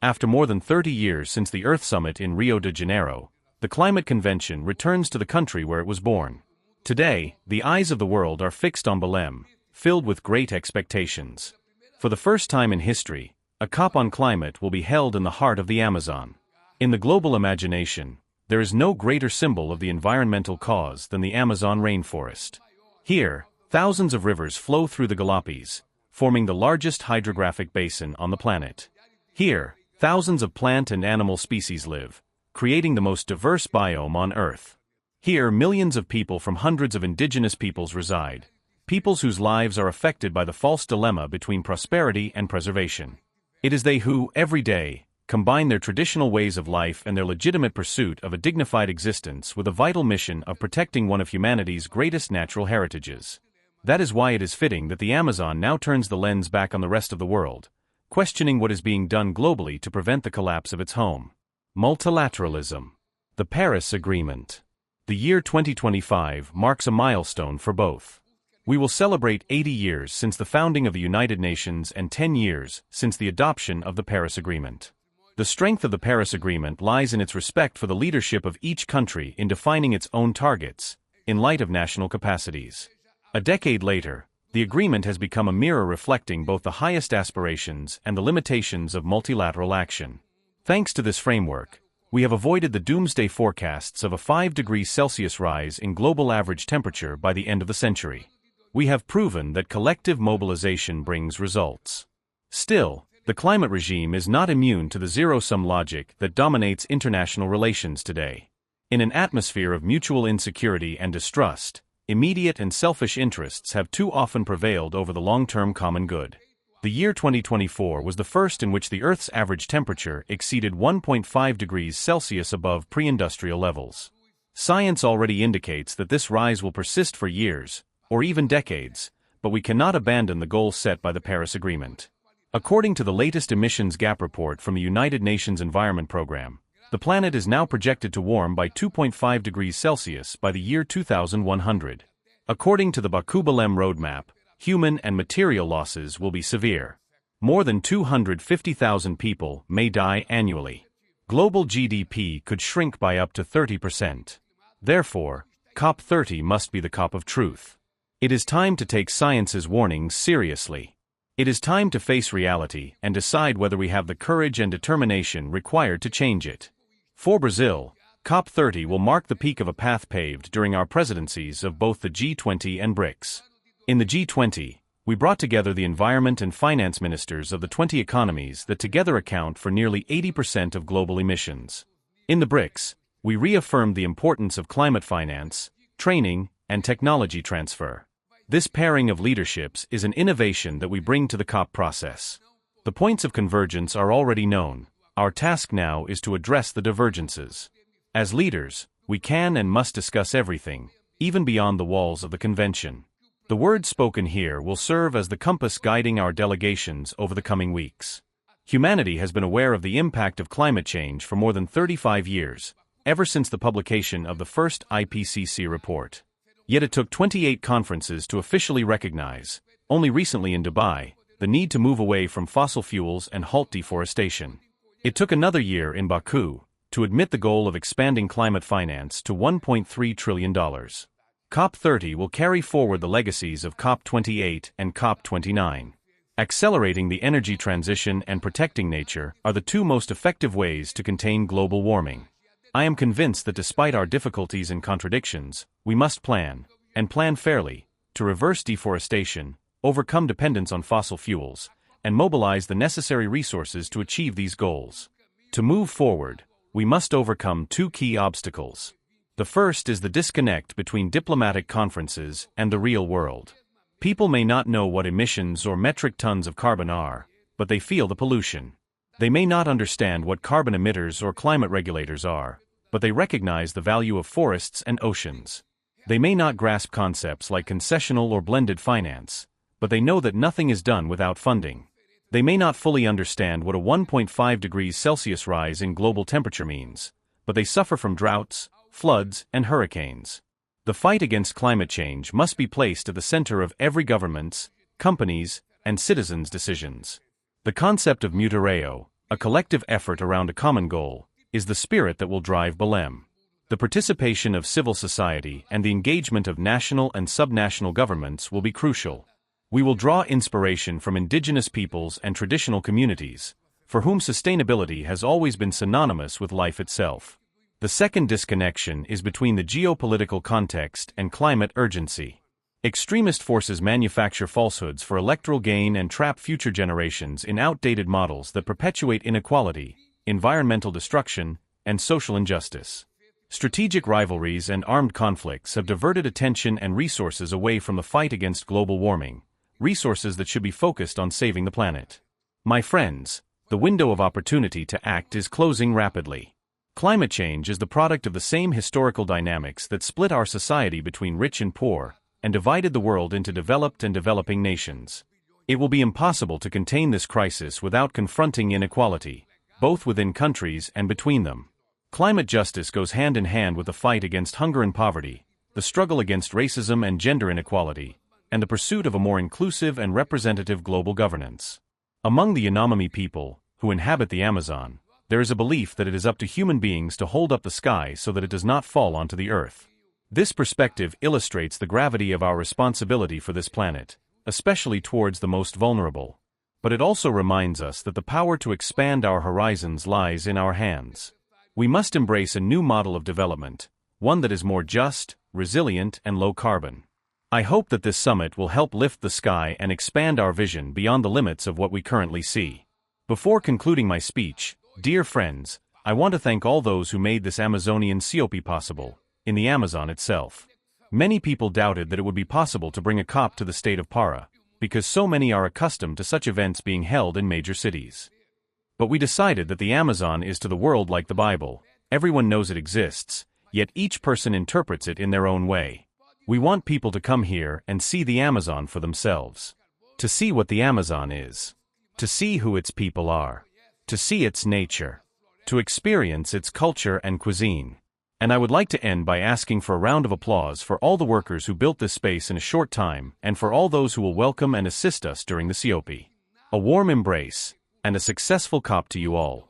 After more than 30 years since the Earth Summit in Rio de Janeiro, the Climate Convention returns to the country where it was born. Today, the eyes of the world are fixed on Belém, filled with great expectations. For the first time in history, a COP on climate will be held in the heart of the Amazon. In the global imagination, there is no greater symbol of the environmental cause than the Amazon rainforest. Here, thousands of rivers flow through the Galapagos, forming the largest hydrographic basin on the planet. Here, thousands of plant and animal species live, creating the most diverse biome on Earth. Here, millions of people from hundreds of indigenous peoples reside, peoples whose lives are affected by the false dilemma between prosperity and preservation. It is they who, every day, combine their traditional ways of life and their legitimate pursuit of a dignified existence with a vital mission of protecting one of humanity's greatest natural heritages. That is why it is fitting that the Amazon now turns the lens back on the rest of the world, questioning what is being done globally to prevent the collapse of its home. Multilateralism. The Paris Agreement. The year 2025 marks a milestone for both. We will celebrate 80 years since the founding of the United Nations and 10 years since the adoption of the Paris Agreement. The strength of the Paris Agreement lies in its respect for the leadership of each country in defining its own targets, in light of national capacities. A decade later, the agreement has become a mirror reflecting both the highest aspirations and the limitations of multilateral action. Thanks to this framework, we have avoided the doomsday forecasts of a 5 degrees Celsius rise in global average temperature by the end of the century. We have proven that collective mobilization brings results. Still, the climate regime is not immune to the zero-sum logic that dominates international relations today. In an atmosphere of mutual insecurity and distrust, immediate and selfish interests have too often prevailed over the long-term common good. The year 2024 was the first in which the Earth's average temperature exceeded 1.5 degrees Celsius above pre-industrial levels. Science already indicates that this rise will persist for years, or even decades, but we cannot abandon the goal set by the Paris Agreement. According to the latest emissions gap report from the United Nations Environment Programme, the planet is now projected to warm by 2.5 degrees Celsius by the year 2100. According to the Baku-Belém roadmap, human and material losses will be severe. More than 250,000 people may die annually. Global GDP could shrink by up to 30%. Therefore, COP30 must be the COP of truth. It is time to take science's warnings seriously. It is time to face reality and decide whether we have the courage and determination required to change it. For Brazil, COP30 will mark the peak of a path paved during our presidencies of both the G20 and BRICS. In the G20, we brought together the environment and finance ministers of the 20 economies that together account for nearly 80% of global emissions. In the BRICS, we reaffirmed the importance of climate finance, training, and technology transfer. This pairing of leaderships is an innovation that we bring to the COP process. The points of convergence are already known. Our task now is to address the divergences. As leaders, we can and must discuss everything, even beyond the walls of the convention. The words spoken here will serve as the compass guiding our delegations over the coming weeks. Humanity has been aware of the impact of climate change for more than 35 years, ever since the publication of the first IPCC report. Yet it took 28 conferences to officially recognize, only recently in Dubai, the need to move away from fossil fuels and halt deforestation. It took another year in Baku to admit the goal of expanding climate finance to $1.3 trillion. COP30 will carry forward the legacies of COP28 and COP29. Accelerating the energy transition and protecting nature are the two most effective ways to contain global warming. I am convinced that despite our difficulties and contradictions, we must plan, and plan fairly, to reverse deforestation, overcome dependence on fossil fuels, and mobilize the necessary resources to achieve these goals. To move forward, we must overcome two key obstacles. The first is the disconnect between diplomatic conferences and the real world. People may not know what emissions or metric tons of carbon are, but they feel the pollution. They may not understand what carbon emitters or climate regulators are, but they recognize the value of forests and oceans. They may not grasp concepts like concessional or blended finance, but they know that nothing is done without funding. They may not fully understand what a 1.5 degrees Celsius rise in global temperature means, but they suffer from droughts, floods, and hurricanes. The fight against climate change must be placed at the center of every government's, companies, and citizens' decisions. The concept of mutireo, a collective effort around a common goal, is the spirit that will drive Belém. The participation of civil society and the engagement of national and subnational governments will be crucial. We will draw inspiration from indigenous peoples and traditional communities, for whom sustainability has always been synonymous with life itself. The second disconnection is between the geopolitical context and climate urgency. Extremist forces manufacture falsehoods for electoral gain and trap future generations in outdated models that perpetuate inequality, environmental destruction, and social injustice. Strategic rivalries and armed conflicts have diverted attention and resources away from the fight against global warming, resources that should be focused on saving the planet. My friends, the window of opportunity to act is closing rapidly. Climate change is the product of the same historical dynamics that split our society between rich and poor, and divided the world into developed and developing nations. It will be impossible to contain this crisis without confronting inequality, both within countries and between them. Climate justice goes hand in hand with the fight against hunger and poverty, the struggle against racism and gender inequality, and the pursuit of a more inclusive and representative global governance. Among the Yanomami people, who inhabit the Amazon, there is a belief that it is up to human beings to hold up the sky so that it does not fall onto the earth. This perspective illustrates the gravity of our responsibility for this planet, especially towards the most vulnerable. But it also reminds us that the power to expand our horizons lies in our hands. We must embrace a new model of development, one that is more just, resilient, and low carbon. I hope that this summit will help lift the sky and expand our vision beyond the limits of what we currently see. Before concluding my speech, dear friends, I want to thank all those who made this Amazonian COP possible, in the Amazon itself. Many people doubted that it would be possible to bring a COP to the state of Para, because so many are accustomed to such events being held in major cities. But we decided that the Amazon is to the world like the Bible. Everyone knows it exists, yet each person interprets it in their own way. We want people to come here and see the Amazon for themselves. To see what the Amazon is. To see who its people are. To see its nature. To experience its culture and cuisine. And I would like to end by asking for a round of applause for all the workers who built this space in a short time, and for all those who will welcome and assist us during the COP. A warm embrace, and a successful COP to you all.